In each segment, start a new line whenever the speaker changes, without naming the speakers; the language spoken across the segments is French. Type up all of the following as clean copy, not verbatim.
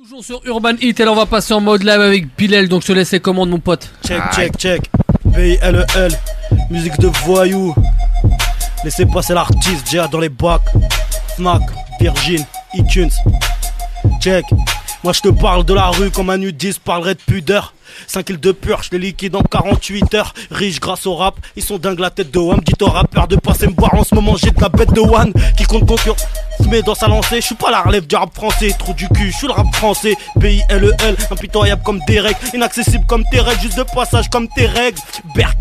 Toujours sur Urban Hit et là on va passer en mode live avec Bilal, donc je te laisse les commandes mon pote.
Check. BILEL, musique de voyou. Laissez passer l'artiste, Gia dans les bacs. Fnac, Virgin, iTunes. Check. Moi je te parle de la rue comme un nudiste parlerait de pudeur. 5 kills de pur, je les liquide en 48 heures. Riche grâce au rap, ils sont dingues la tête de Wam. Dites au rappeur de passer me voir en ce moment, j'ai de la bête de One qui compte concurrent. Mais dans sa lancée, je suis pas la relève du rap français. Trou du cul, je suis le rap français. BILEL, impitoyable comme des règles, inaccessible comme tes règles, juste de passage comme tes règles. Berk,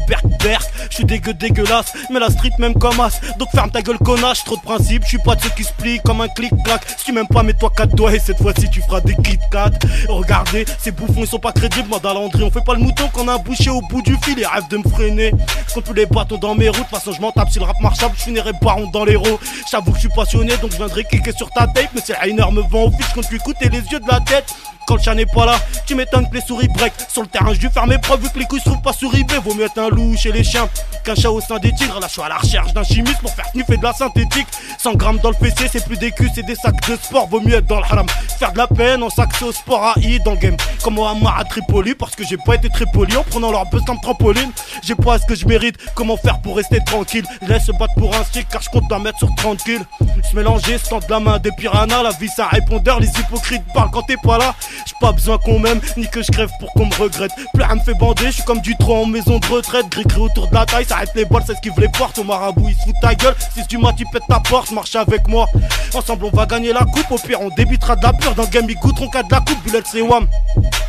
je suis dégueulasse, mais la street même comme as. Donc ferme ta gueule connasse, trop de principes, je suis pas de ceux qui se plient comme un clic-clac. Si tu m'aimes pas, mets-toi 4 doigts et cette fois-ci tu feras des Kit-Kat. Regardez, ces bouffons ils sont pas crédibles, moi dans Landry, on fait pas le mouton qu'on a bouché au bout du fil. Ils rêvent de me freiner, je compte tous les bâtons dans mes routes. De toute façon je m'en tape, si le rap marchable, je finirai baron dans les roues. J'avoue que je suis passionné, donc je viendrai cliquer sur ta tape. Mais si le Heiner me vend au fil, je compte lui coûter les yeux de la tête. Quand le chat n'est pas là, tu m'étonnes que les souris break. Sur le terrain, je dû faire mes preuves vu que les couilles se trouvent pas sur eBay. Vaut mieux être un loup chez les chiens qu'un chat au sein des tigres. Là, je suis à la recherche d'un chimiste pour faire sniffer de la synthétique. 100 grammes dans le fessier, c'est plus des culs, c'est des sacs de sport. Vaut mieux être dans le haram, faire de la peine en sac au sport à I dans le game. Comme Mohamed à Tripoli, parce que j'ai pas été très poli en prenant leur buzz comme trampoline. J'ai pas ce que je mérite, comment faire pour rester tranquille. Laisse se battre pour un stick car je compte la mettre sur 30 kills. Se mélanger, se tendre la main des piranhas. La vie c'est un répondeur, les hypocrites parlent quand t'es pas là. J'ai pas besoin qu'on m'aime, ni que je crève pour qu'on me regrette. Plus rien me fait bander, je suis comme du tronc en maison de retraite. Gris autour de la taille, ça arrête les balles, c'est ce qui les porte. Au marabout, il se fout ta gueule. 6 du mat, tu pètes ta porte, marche avec moi. Ensemble, on va gagner la coupe. Au pire, on débutera de la peur. Dans le game, ils goûteront qu'à de la coupe. Bullet, c'est Wam.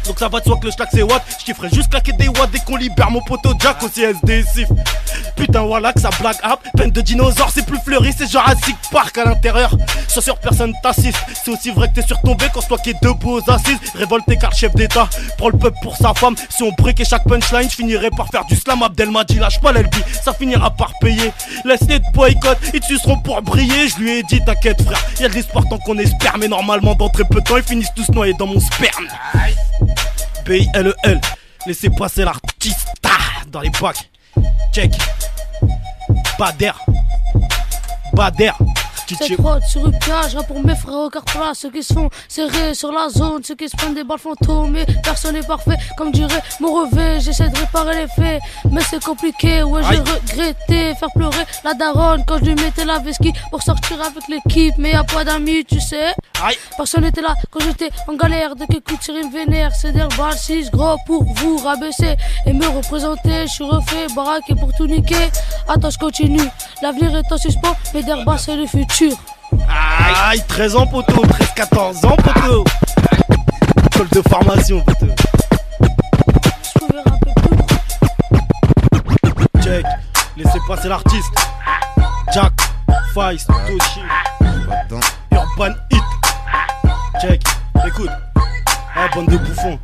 Donc ça va de soi que le schlag, c'est Watt. Je kifferais juste claquer des watts dès qu'on libère mon poteau Jack au CSD Sif. Putain, voilà que ça blague up. Peine de dinosaure, c'est plus fleuri, c'est Jurassic Park à l'intérieur. Sois sûr, personne t'assiste. C'est aussi vrai que t'es surtombé quand c'est toi qui es debout aux assises. Révolté car le chef d'état prend le peuple pour sa femme. Si on briquait chaque punchline, je finirais par faire du slam. Abdelmadji lâche pas l'LB, ça finira par payer. Laisse-les de boycott, ils te suceront pour briller. Je lui ai dit t'inquiète frère, y'a de l'espoir tant qu'on espère. Mais normalement dans très peu de temps ils finissent tous noyés dans mon sperme. BILEL, laissez passer l'artiste dans les bacs. Check. Bader.
Cette prod sur UPA, je pour mes frères au carplat. Ceux qui se font serrer sur la zone, ceux qui se prennent des balles fantômes. Mais personne n'est parfait, comme dirait mon revêt. J'essaie de réparer les faits, mais c'est compliqué. Ouais, j'ai regretté faire pleurer la daronne quand je lui mettais la vesquille pour sortir avec l'équipe. Mais y'a pas d'amis, tu sais. Personne n'était là quand j'étais en galère. Dès qu'écoute Cyril vénère, c'est des balles 6 gros pour vous rabaisser et me représenter. Je suis refait, baraqué pour tout niquer. Attends, je continue. L'avenir est en suspens, mais d'herba c'est le futur.
Aïe, 13 ans poteau, 13-14 ans poteau. École de formation poteau.
Je peux faire un peu plus.
Check, laissez passer l'artiste. Jack, Feist, Toshi, Urban Hit. Check, écoute, bande de bouffons.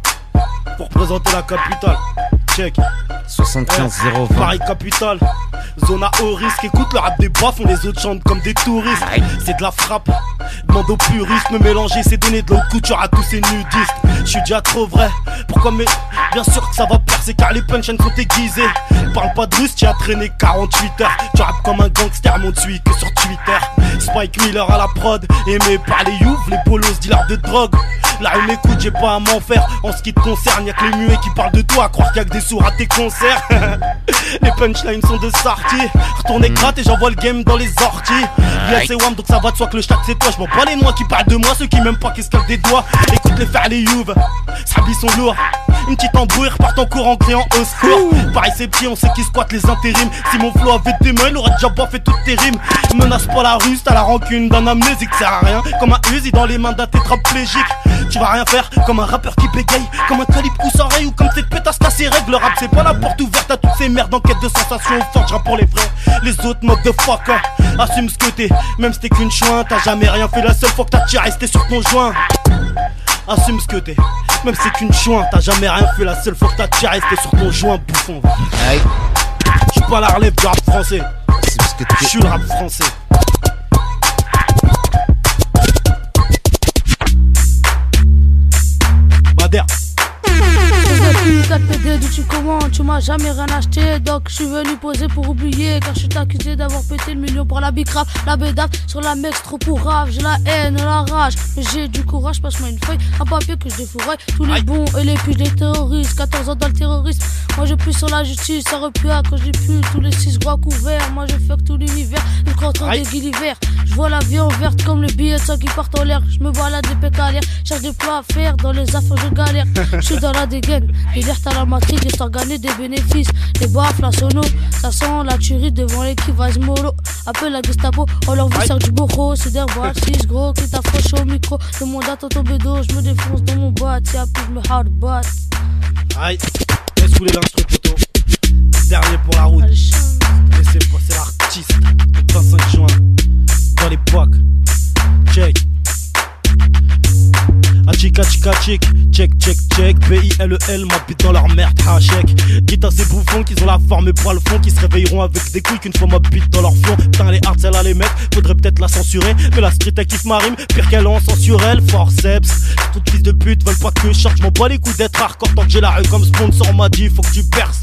Pour présenter la capitale. Check
75-0-20
Paris capitale, zone à haut risque. Écoute le rap des bafs, on les autres chantent comme des touristes. C'est de la frappe, demande aux puristes. Me mélanger, c'est donner de l'eau de couture à tous ces nudistes. Je suis déjà trop vrai, pourquoi mais bien sûr que ça va percer car les punchlines sont aiguisées. Parle pas de russe, tu as traîné 48 heures. Tu rappes comme un gangster, mon suit que sur Twitter. Spike Miller à la prod, aimé par les youths, les bolos, dealers de drogue. Là où m'écoute, j'ai pas à m'en faire. En ce qui te concerne, y'a que les muets qui parlent de toi. À croire qu'il y a que des sourds à tes concerts. Les punchlines sont de sortie. Retourne gratte et j'envoie le game dans les orties. Bien c'est Wam, donc ça va de soi que le stack c'est toi. J'm'en bats les noix qui parlent de moi. Ceux qui m'aiment pas, qui se calent des doigts. Écoute les faire les youves, sablis sont lourds. Une petite embrouille, repart en courant, criant au secours. Pareil c'est petit, on sait qui squatte les intérims. Si mon flow avait des mains, il aurait déjà pas fait toutes tes rimes. Menace pas la ruse, t'as la rancune d'un amnésique. Sert à rien, comme un Uzi dans les mains d'un tétraplégique. Tu vas rien faire, comme un rappeur qui bégaye. Comme un calibre pouce oreille ou comme cette pétasse t'as ses règles. Le rap c'est pas la porte ouverte à toutes ces merdes en quête de sensations fortes. J'rappe pour les vrais, les autres motherfucker. Assume ce que t'es, même si t'es qu'une chouin. T'as jamais rien fait, la seule fois que t'as tiré c'était sur ton joint. Assume ce que t'es, même si c'est qu'une chouin. T'as jamais rien fait, la seule fois que t'as tiré c'était sur ton joint, bouffon. J'suis pas la relève du rap français, j'suis le rap français. Bader.
sale PD d'où tu commandes, tu m'as jamais rien acheté. Donc je suis venu poser pour oublier. Car je suis accusé d'avoir pété le million pour la bicrave. La bédave sur la mex trop pourrave. J'ai la haine, la rage, mais j'ai du courage. Passe-moi une feuille, un papier que je défouraille. Tous les bons et les piges des terroristes. 14 ans dans le terrorisme. Moi je pue sur la justice, ça repue à quand j'ai pu. Tous les 6 gros couverts, moi je fuck tout l'univers. Je rentre des Gulliver. Je vois la vie en verte comme les billets de sang qui partent en l'air. Je me balade les pécs à l'air, cherche des plats à faire. Dans les affaires je galère, je suis dans la dégaine. L'hiver t'as la matrice, histoire de gagner des bénéfices. Les baffes, la sono, ça sent la tuerie devant l'équipe, vas-y mollo. Appelle la Gestapo, on leur veut faire du boro. C'est des bois, 6 gros qui t'approchent au micro. Le monde attend ton bédo, je me défonce dans mon bat. Si après je me hard bat.
Aïe, laisse couler l'instru poteau. Dernier pour la route. Laissez passer l'artiste. Le 25 juin, dans les boîtes. Check. Achik, achik, achik, check, check, check. B-I-L-E-L, m'habite dans leur merde, hachek. Dites à ces bouffons qu'ils ont la forme et poil fond, qui se réveilleront avec des couilles qu'une fois m'habite dans leur fond. Putain, les hards, celle-là, les mecs, faudrait peut-être la censurer. Mais la street, elle kiffe ma rime, pire qu'elle en censure elle. Forceps, toutes fils de pute veulent pas que je sorte. J'm'en bats les couilles d'être hardcore tant que j'ai la rue comme sponsor m'a dit. Faut que tu perces,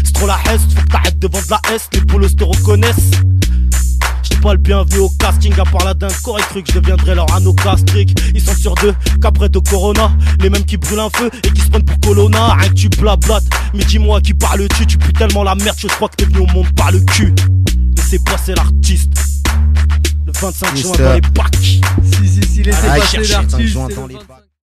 c'est trop la hesse, faut que t'arrêtes de vendre la S, les polos te reconnaissent. J'suis pas le bienvenu au casting, à part la dingue, qu'aurait cru que je deviendrais leur anneau gastrique. Ils sont sûrs d'eux qu'après de Corona, les mêmes qui brûlent un feu et qui se prennent pour Colonna. Rien que tu blablates, mais dis-moi qui parles-tu? Tu pues tellement la merde, je crois que t'es venu au monde par le cul. Laissez passer l'artiste. Le 25 juin dans les bacs.
Si, laissez passer l'artiste.
Dans les bacs.